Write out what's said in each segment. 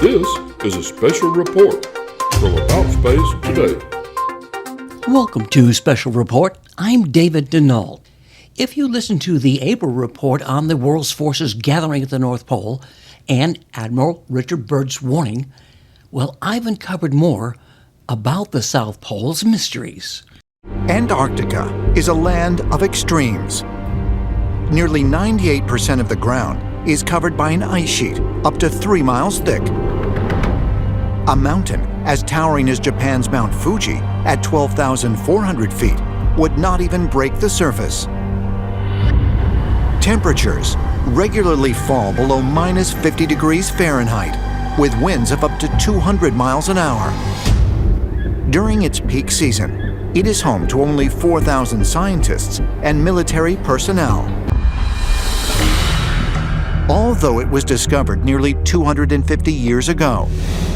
This is a special report from About Space Today. Welcome to Special Report. I'm David Denault. If you listen to the April report on the world's forces gathering at the North Pole and Admiral Richard Byrd's warning, well, I've uncovered more about the South Pole's mysteries. Antarctica is a land of extremes. Nearly 98% of the ground is covered by an ice sheet up to 3 miles thick. A mountain as towering as Japan's Mount Fuji at 12,400 feet would not even break the surface. Temperatures regularly fall below minus 50 degrees Fahrenheit, with winds of up to 200 miles an hour. During its peak season, it is home to only 4,000 scientists and military personnel. Although it was discovered nearly 250 years ago,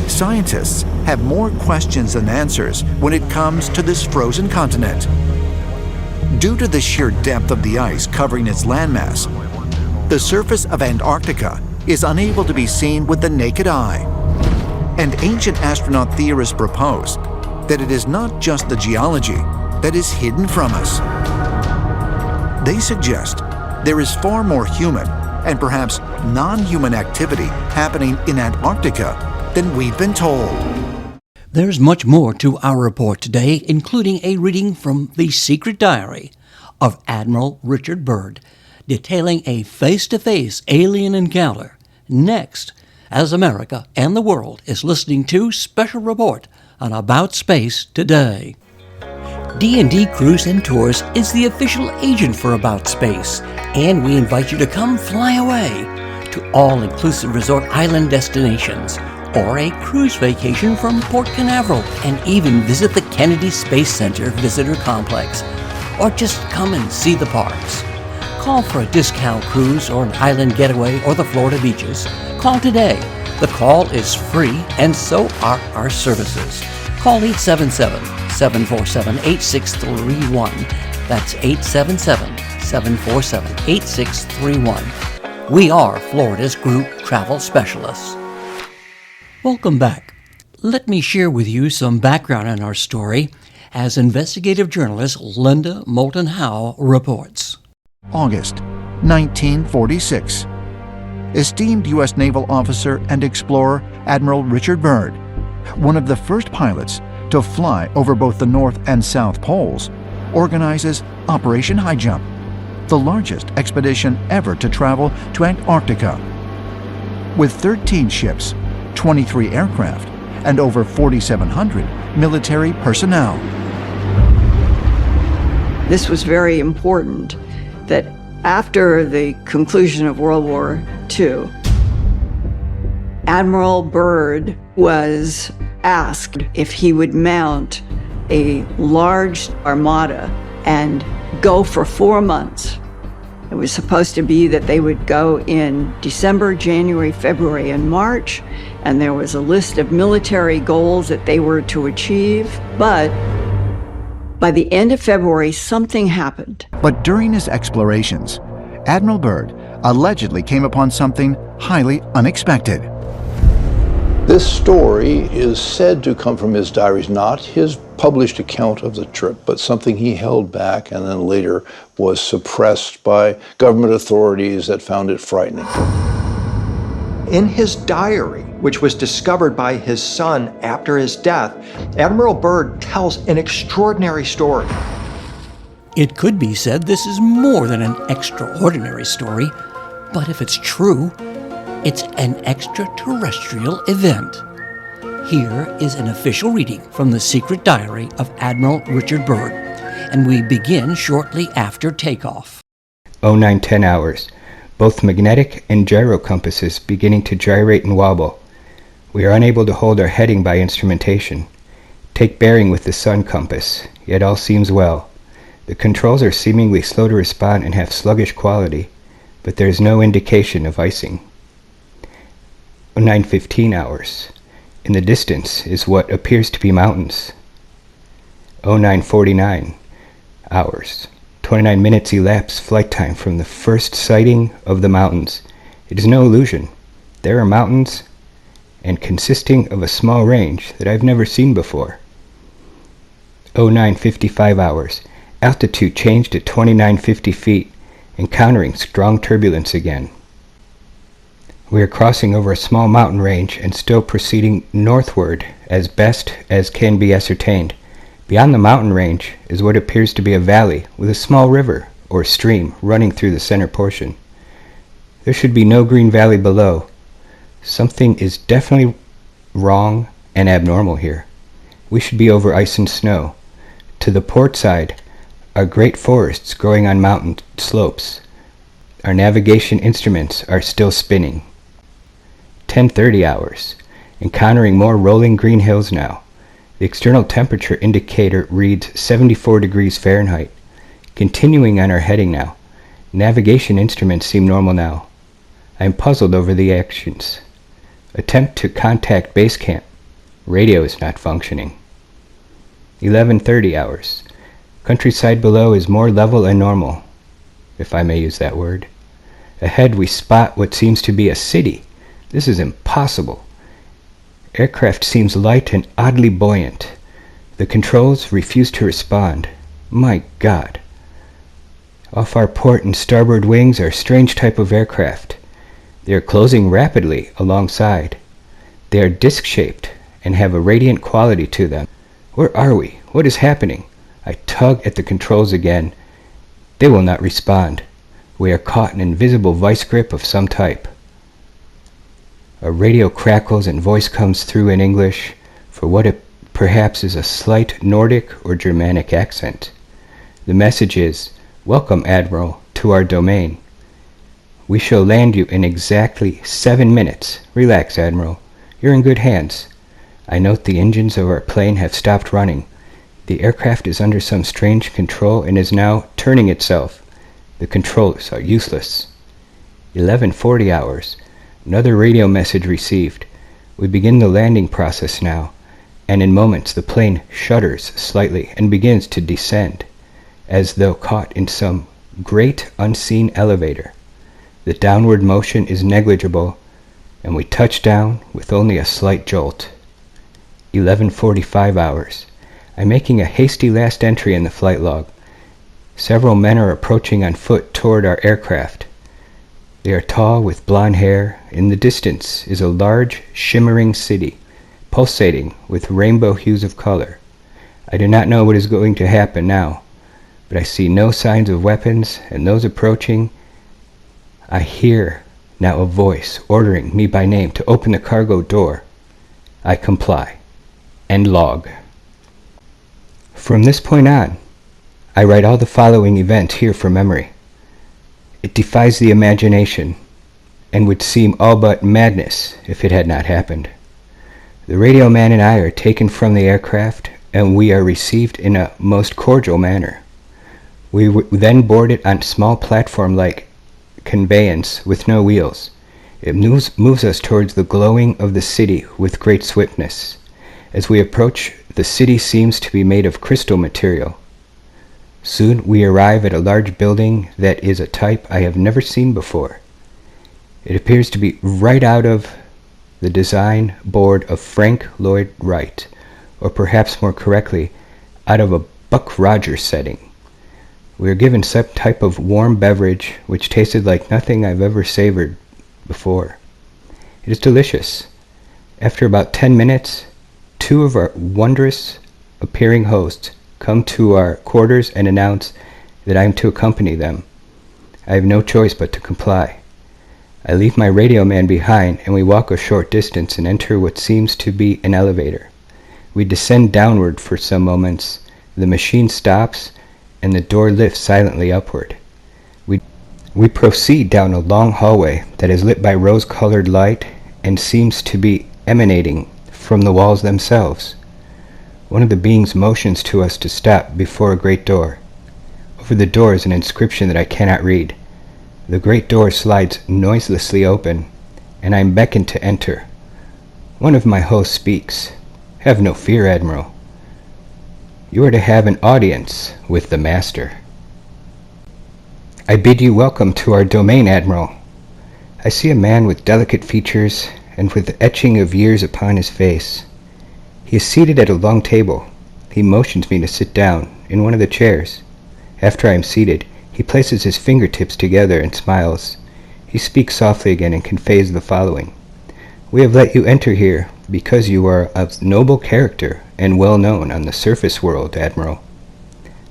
scientists have more questions than answers when it comes to this frozen continent. Due to the sheer depth of the ice covering its landmass, the surface of Antarctica is unable to be seen with the naked eye. And ancient astronaut theorists propose that it is not just the geology that is hidden from us. They suggest there is far more human and perhaps non-human activity happening in Antarctica than we've been told. There's much more to our report today, including a reading from the secret diary of Admiral Richard Byrd, detailing a face-to-face alien encounter. Next, as America and the world is listening to Special Report on About Space Today. D&D Cruise and Tours is the official agent for About Space, and we invite you to come fly away to all-inclusive resort island destinations, or a cruise vacation from Port Canaveral, and even visit the Kennedy Space Center Visitor Complex, or just come and see the parks. Call for a discount cruise or an island getaway or the Florida beaches. Call today. The call is free, and so are our services. Call 877-747-8631. That's 877-747-8631. We are Florida's group travel specialists. Welcome back. Let me share with you some background on our story as investigative journalist Linda Moulton Howe reports. August 1946. Esteemed U.S. Naval officer and explorer Admiral Richard Byrd, one of the first pilots to fly over both the North and South Poles, organizes Operation High Jump, the largest expedition ever to travel to Antarctica. With 13 ships, 23 aircraft, and over 4,700 military personnel. This was very important that after the conclusion of World War II, Admiral Byrd was asked if he would mount a large armada and go for 4 months. It was supposed to be that they would go in December, January, February, and March, and there was a list of military goals that they were to achieve, but by the end of February, something happened. But during his explorations, Admiral Byrd allegedly came upon something highly unexpected. This story is said to come from his diaries, not his published account of the trip, but something he held back and then later was suppressed by government authorities that found it frightening. In his diary, which was discovered by his son after his death, Admiral Byrd tells an extraordinary story. It could be said this is more than an extraordinary story, but if it's true, it's an extraterrestrial event. Here is an official reading from the secret diary of Admiral Richard Byrd, and we begin shortly after takeoff. 0910 hours. Both magnetic and gyro compasses beginning to gyrate and wobble. We are unable to hold our heading by instrumentation. Take bearing with the sun compass, yet all seems well. The controls are seemingly slow to respond and have sluggish quality, but there is no indication of icing. 0915 hours. In the distance is what appears to be mountains. 0949 hours. 29 minutes elapsed flight time from the first sighting of the mountains. It is no illusion. There are mountains, and consisting of a small range that I've never seen before. 09:55 hours. Altitude changed to 2950 feet, encountering strong turbulence again. We are crossing over a small mountain range and still proceeding northward as best as can be ascertained. Beyond the mountain range is what appears to be a valley with a small river or stream running through the center portion. There should be no green valley below. Something is definitely wrong and abnormal here. We should be over ice and snow. To the port side are great forests growing on mountain slopes. Our navigation instruments are still spinning. 10:30 hours. Encountering more rolling green hills now. The external temperature indicator reads 74 degrees Fahrenheit. Continuing on our heading now. Navigation instruments seem normal now. I am puzzled over the actions. Attempt to contact base camp. Radio is not functioning. 11:30 hours. Countryside below is more level and normal, if I may use that word. Ahead we spot what seems to be a city. This is impossible. Aircraft seems light and oddly buoyant. The controls refuse to respond. My God. Off our port and starboard wings are a strange type of aircraft. They are closing rapidly alongside. They are disc-shaped and have a radiant quality to them. Where are we? What is happening? I tug at the controls again. They will not respond. We are caught in an invisible vice grip of some type. A radio crackles and voice comes through in English for what it perhaps is a slight Nordic or Germanic accent. The message is, "Welcome, Admiral, to our domain. We shall land you in exactly 7 minutes. Relax, Admiral. You're in good hands. I note the engines of our plane have stopped running. The aircraft is under some strange control and is now turning itself. The controls are useless." 11:40 hours. Another radio message received. We begin the landing process now, and in moments the plane shudders slightly and begins to descend, as though caught in some great unseen elevator. The downward motion is negligible, and we touch down with only a slight jolt. 11:45 hours. I'm making a hasty last entry in the flight log. Several men are approaching on foot toward our aircraft. They are tall with blonde hair. In the distance is a large, shimmering city, pulsating with rainbow hues of color. I do not know what is going to happen now, but I see no signs of weapons, and those approaching. I hear now a voice ordering me by name to open the cargo door. I comply. End log. From this point on, I write all the following events here for memory. It defies the imagination, and would seem all but madness if it had not happened. The radio man and I are taken from the aircraft, and we are received in a most cordial manner. We then boarded on small platform-like conveyance with no wheels. It moves us towards the glowing of the city with great swiftness. As we approach, the city seems to be made of crystal material. Soon we arrive at a large building that is a type I have never seen before. It appears to be right out of the design board of Frank Lloyd Wright, or perhaps more correctly, out of a Buck Rogers setting. We are given some type of warm beverage which tasted like nothing I've ever savored before. It is delicious. After about 10 minutes, 2 of our wondrous appearing hosts come to our quarters and announce that I am to accompany them. I have no choice but to comply. I leave my radio man behind, and we walk a short distance and enter what seems to be an elevator. We descend downward for some moments. The machine stops, and the door lifts silently upward. We proceed down a long hallway that is lit by rose-colored light and seems to be emanating from the walls themselves. One of the beings motions to us to stop before a great door. Over the door is an inscription that I cannot read. The great door slides noiselessly open, and I am beckoned to enter. One of my hosts speaks. "Have no fear, Admiral. You are to have an audience with the Master." "I bid you welcome to our domain, Admiral." I see a man with delicate features and with the etching of years upon his face. He is seated at a long table. He motions me to sit down in one of the chairs. After I am seated, he places his fingertips together and smiles. He speaks softly again and conveys the following. We have let you enter here because you are of noble character and well known on the surface world, Admiral.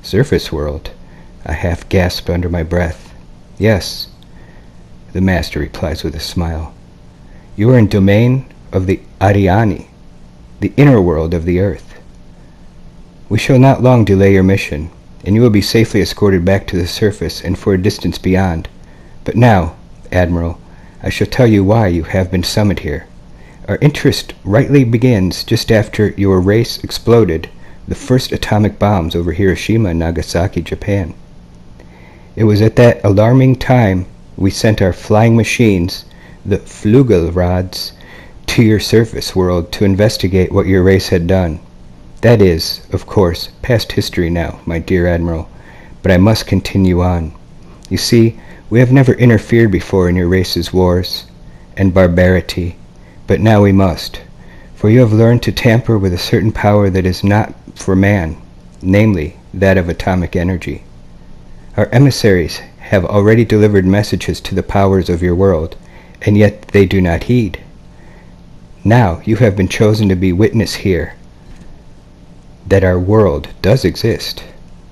Surface world? I half gasp under my breath. Yes, the master replies with a smile. You are in domain of the Ariani, the inner world of the earth. We shall not long delay your mission, and you will be safely escorted back to the surface and for a distance beyond. But now, Admiral, I shall tell you why you have been summoned here. Our interest rightly begins just after your race exploded the first atomic bombs over Hiroshima and Nagasaki, Japan. It was at that alarming time we sent our flying machines, the Flugelrods, to your surface world to investigate what your race had done. That is, of course, past history now, my dear Admiral, but I must continue on. You see, we have never interfered before in your race's wars and barbarity, but now we must, for you have learned to tamper with a certain power that is not for man, namely, that of atomic energy. Our emissaries have already delivered messages to the powers of your world, and yet they do not heed. Now you have been chosen to be witness here that our world does exist.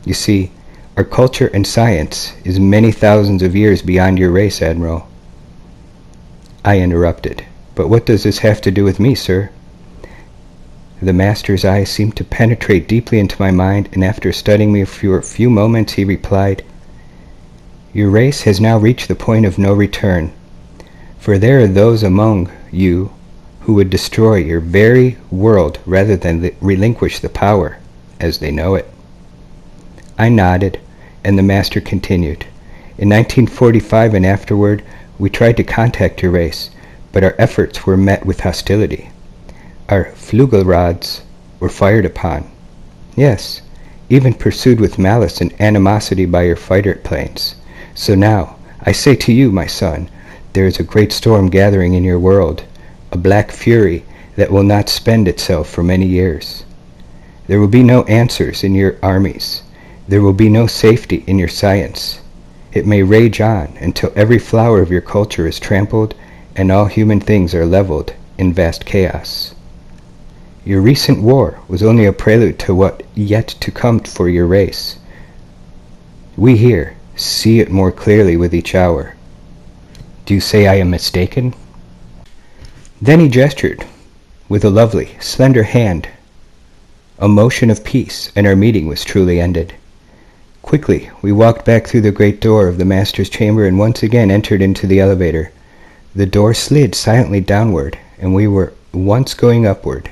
You see, our culture and science is many thousands of years beyond your race, Admiral. I interrupted. But what does this have to do with me, sir? The master's eyes seemed to penetrate deeply into my mind, and after studying me for a few moments, he replied, Your race has now reached the point of no return, for there are those among you who would destroy your very world rather than relinquish the power as they know it. I nodded, and the master continued. In 1945 and afterward, we tried to contact your race, but our efforts were met with hostility. Our Flugelrods were fired upon. Yes, even pursued with malice and animosity by your fighter planes. So now, I say to you, my son, there is a great storm gathering in your world, a black fury that will not spend itself for many years. There will be no answers in your armies. There will be no safety in your science. It may rage on until every flower of your culture is trampled and all human things are leveled in vast chaos. Your recent war was only a prelude to what yet to come for your race. We here see it more clearly with each hour. Do you say I am mistaken? Then he gestured with a lovely, slender hand, a motion of peace, and our meeting was truly ended. Quickly, we walked back through the great door of the master's chamber and once again entered into the elevator. The door slid silently downward, and we were once going upward.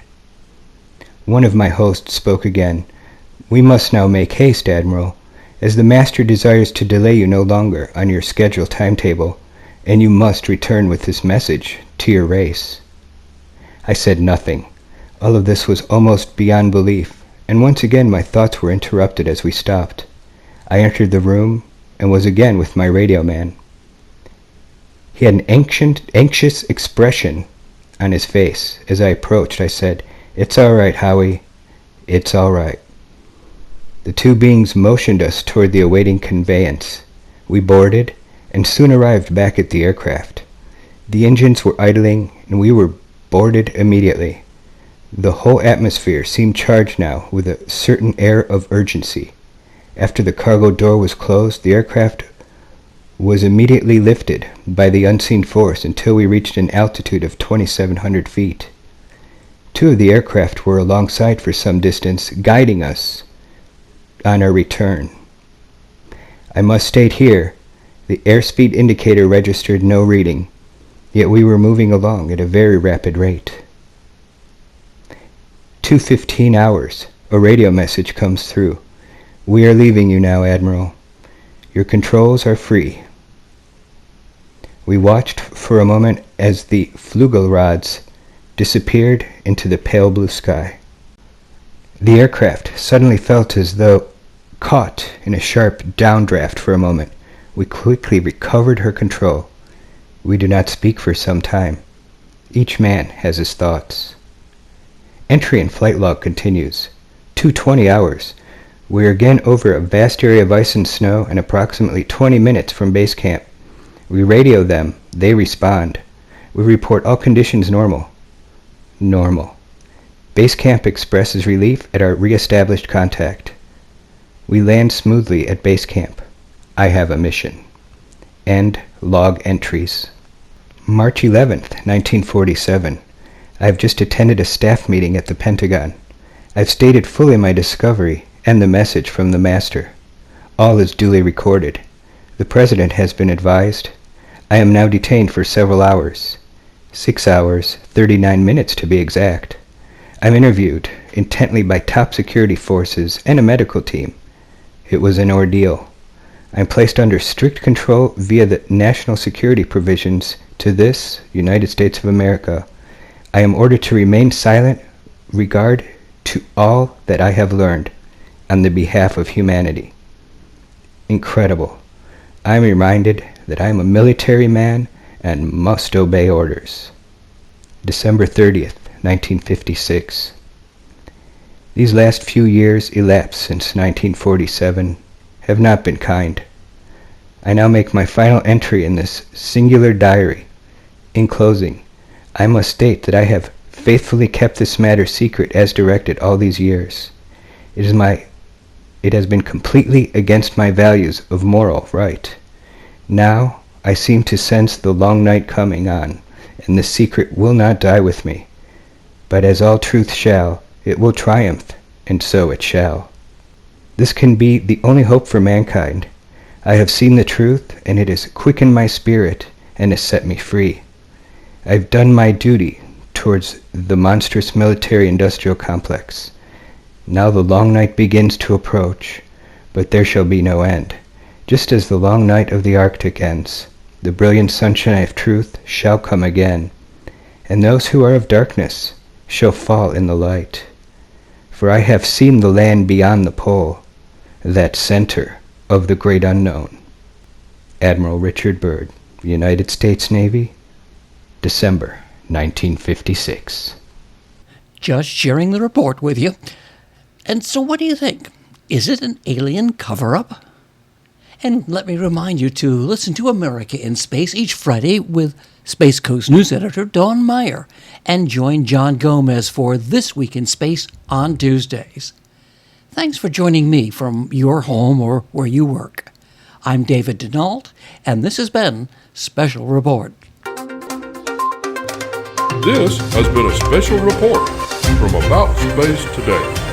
One of my hosts spoke again. We must now make haste, Admiral, as the master desires to delay you no longer on your scheduled timetable, and you must return with this message to your race. I said nothing. All of this was almost beyond belief, and once again my thoughts were interrupted as we stopped. I entered the room and was again with my radio man. He had an anxious expression on his face. As I approached, I said, "It's all right, Howie. It's all right." The two beings motioned us toward the awaiting conveyance. We boarded and soon arrived back at the aircraft. The engines were idling and we were boarded immediately. The whole atmosphere seemed charged now with a certain air of urgency. After the cargo door was closed, the aircraft was immediately lifted by the unseen force until we reached an altitude of 2,700 feet. Two of the aircraft were alongside for some distance, guiding us on our return. I must state here, the airspeed indicator registered no reading, yet we were moving along at a very rapid rate. 2:15 hours, a radio message comes through. We are leaving you now, Admiral. Your controls are free. We watched for a moment as the Flugelrods disappeared into the pale blue sky. The aircraft suddenly felt as though caught in a sharp downdraft for a moment. We quickly recovered her control. We did not speak for some time. Each man has his thoughts. Entry and flight log continues. 2:20 hours. We are again over a vast area of ice and snow and approximately 20 minutes from base camp. We radio them. They respond. We report all conditions normal. Normal. Base camp expresses relief at our re-established contact. We land smoothly at base camp. I have a mission. End log entries. March 11th, 1947. I have just attended a staff meeting at the Pentagon. I've stated fully my discovery and the message from the Master. All is duly recorded. The President has been advised. I am now detained for several hours. 6 hours, 39 minutes to be exact. I'm interviewed intently by top security forces and a medical team. It was an ordeal. I'm placed under strict control via the national security provisions to this United States of America. I am ordered to remain silent regard to all that I have learned on the behalf of humanity. Incredible. I am reminded that I am a military man and must obey orders. December 30th, 1956. These last few years elapsed since 1947 have not been kind. I now make my final entry in this singular diary. In closing, I must state that I have faithfully kept this matter secret as directed all these years. It has been completely against my values of moral right. Now I seem to sense the long night coming on, and the secret will not die with me. But as all truth shall, it will triumph, and so it shall. This can be the only hope for mankind. I have seen the truth, and it has quickened my spirit, and has set me free. I've done my duty towards the monstrous military-industrial complex. Now the long night begins to approach, but there shall be no end. Just as the long night of the Arctic ends, the brilliant sunshine of truth shall come again, and those who are of darkness shall fall in the light. For I have seen the land beyond the pole, that center of the great unknown. Admiral Richard Byrd, United States Navy, December 1956. Just sharing the report with you. And so what do you think? Is it an alien cover-up? And let me remind you to listen to America in Space each Friday with Space Coast News Editor Dawn Meyer, and join John Gomez for This Week in Space on Tuesdays. Thanks for joining me from your home or where you work. I'm David Denault, and this has been Special Report. This has been a special report from About Space Today.